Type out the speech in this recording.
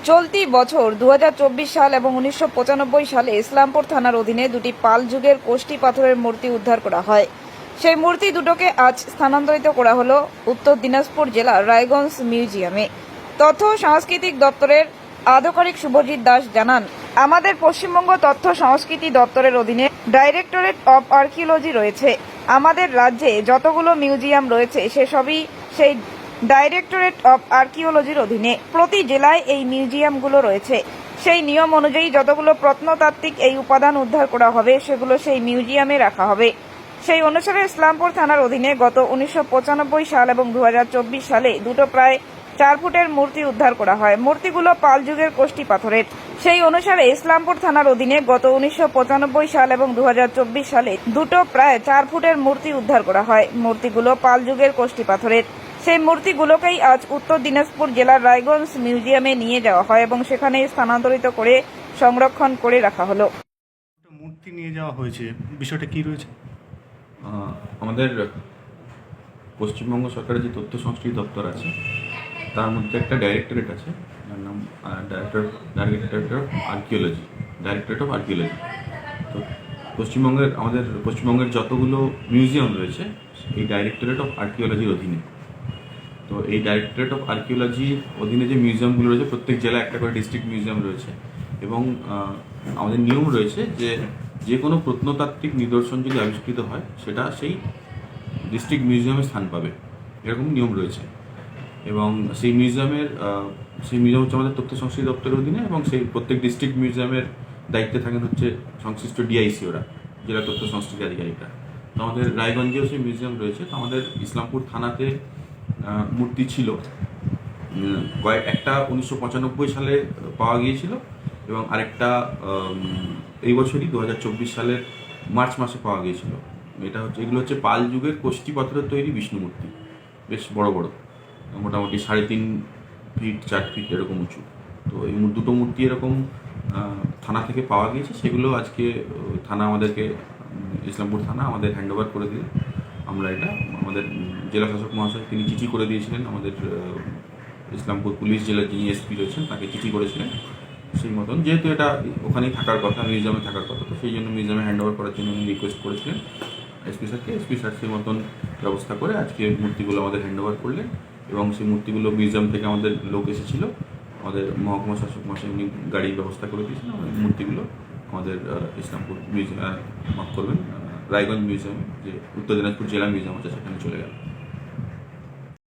চলতি বছর 2024 সাল এবং 1995 সালে ইসলামপুর থানার অধীনে দুটি পাল যুগের কোষ্ঠী পাথরের মূর্তি উদ্ধার করা হয়। সেই মূর্তি দুটোকে আজ স্থানান্তরিত করা হলো উত্তর দিনাজপুর জেলার রায়গঞ্জ মিউজিয়ামে। তথ্য সাংস্কৃতিক দপ্তরের আধিকারিক শুভজিৎ দাস জানান, আমাদের পশ্চিমবঙ্গ তথ্য সংস্কৃতি দপ্তরের অধীনে ডাইরেক্টরেট অব আর্কিওলজি রয়েছে। আমাদের রাজ্যে যতগুলো মিউজিয়াম রয়েছে সেসবই সেই ডাইরেক্টরেট অব আর্কিওলজির অধীনে। প্রতি জেলায় এই মিউজিয়ামগুলো রয়েছে। সেই নিয়ম অনুযায়ী যতগুলো প্রত্নতাত্ত্বিক এই উপাদান উদ্ধার করা হবে সেগুলো সেই মিউজিয়ামে রাখা হবে। সেই অনুসারে ইসলামপুর থানার অধীনে গত 1995 সাল এবং 2024 সালে দুটো প্রায় 4 ফুটের মূর্তি উদ্ধার করা হয়। মূর্তিগুলো পাল যুগের কোষ্ঠী পাথরের। সেই অনুসারে ইসলামপুর থানার অধীনে গত 1995 সাল এবং 2024 সালে দুটো প্রায় 4 ফুটের মূর্তি উদ্ধার করা হয়। মূর্তিগুলো পাল যুগের কোষ্ঠী পাথরের। সেই মূর্তিগুলোকেই আজ উত্তর দিনাজপুর জেলার রায়গঞ্জ মিউজিয়ামে নিয়ে যাওয়া হয় এবং সেখানে স্থানান্তরিত করে সংরক্ষণ করে রাখা হলো। মূর্তি নিয়ে যাওয়া হয়েছে, বিষয়টা কি রয়েছে? আমাদের পশ্চিমবঙ্গ সরকারের যে তথ্য সংস্কৃতি দপ্তর আছে তার মধ্যে একটা ডাইরেক্টরেট আছে, যার নাম ডাইরেক্টরেট অফ আর্কিওলজি। তো আমাদের পশ্চিমবঙ্গের যতগুলো মিউজিয়াম রয়েছে এই ডাইরেক্টরেট অফ আর্কিওলজির অধীনে। তো এই ডাইরেক্টরেট অফ আর্কিওলজির অধীনে যে মিউজিয়ামগুলো রয়েছে, প্রত্যেক জেলায় একটা করে ডিস্ট্রিক্ট মিউজিয়াম রয়েছে এবং আমাদের নিয়ম রয়েছে যে কোনো প্রত্নতাত্ত্বিক নিদর্শন যদি আবিষ্কৃত হয় সেটা সেই ডিস্ট্রিক্ট মিউজিয়ামে স্থান পাবে, এরকম নিয়ম রয়েছে। এবং সেই মিউজিয়াম হচ্ছে আমাদের তথ্য সংস্কৃতি দপ্তরের অধীনে এবং সেই প্রত্যেক ডিস্ট্রিক্ট মিউজিয়ামের দায়িত্বে থাকেন হচ্ছে সংশ্লিষ্ট ডিআইসি, ওরা জেলা তথ্য সংস্কৃতি আধিকারিকরা। তো আমাদের রায়গঞ্জেও সেই মিউজিয়াম রয়েছে। তো আমাদের ইসলামপুর থানাতে মূর্তি ছিল, একটা 1995 সালে পাওয়া গিয়েছিল এবং আরেকটা এই বছরই 2024 সালের মার্চ মাসে পাওয়া গিয়েছিল। এগুলো হচ্ছে পাল যুগের কোষ্ঠী পাথরের তৈরি বিষ্ণু মূর্তি, বেশ বড় বড়, মোটামুটি 3.5 ফিট 4 ফিট এরকম উঁচু। তো এই দুটো মূর্তি এরকম থানা থেকে পাওয়া গিয়েছে। সেগুলো আজকে থানা আমাদেরকে, ইসলামপুর থানা আমাদের হ্যান্ড ওভার করে দিল। আমরা এটা আমাদের জেলা শাসক মহাশয় তিনি চিঠি করে দিয়েছিলেন, আমাদের ইসলামপুর পুলিশ জেলার যিনি এসপি রয়েছেন তাকে চিঠি করেছিলেন। সেই মতন যেহেতু এটা ওখানেই থাকার কথা, মিউজিয়ামে থাকার কথা, তো সেই জন্য মিউজিয়ামে হ্যান্ড ওভার করার জন্য উনি রিকোয়েস্ট করেছিলেন এসপি স্যার সেই মতন ব্যবস্থা করে আজকে মূর্তিগুলো আমাদের হ্যান্ড ওভার করলেন। এবং সেই মূর্তিগুলো মিউজিয়াম থেকে আমাদের লোক এসেছিল, আমাদের মহকুমা শাসক মহাশয় উনি গাড়ির ব্যবস্থা করে দিয়েছিলেন। মূর্তিগুলো আমাদের ইসলামপুর মিউজিয়াম রায়গঞ্জ মিউজিয়ামে, যে উত্তর দিনাজপুর জেলা মিউজিয়াম আছে, সেখানে চলে গেল।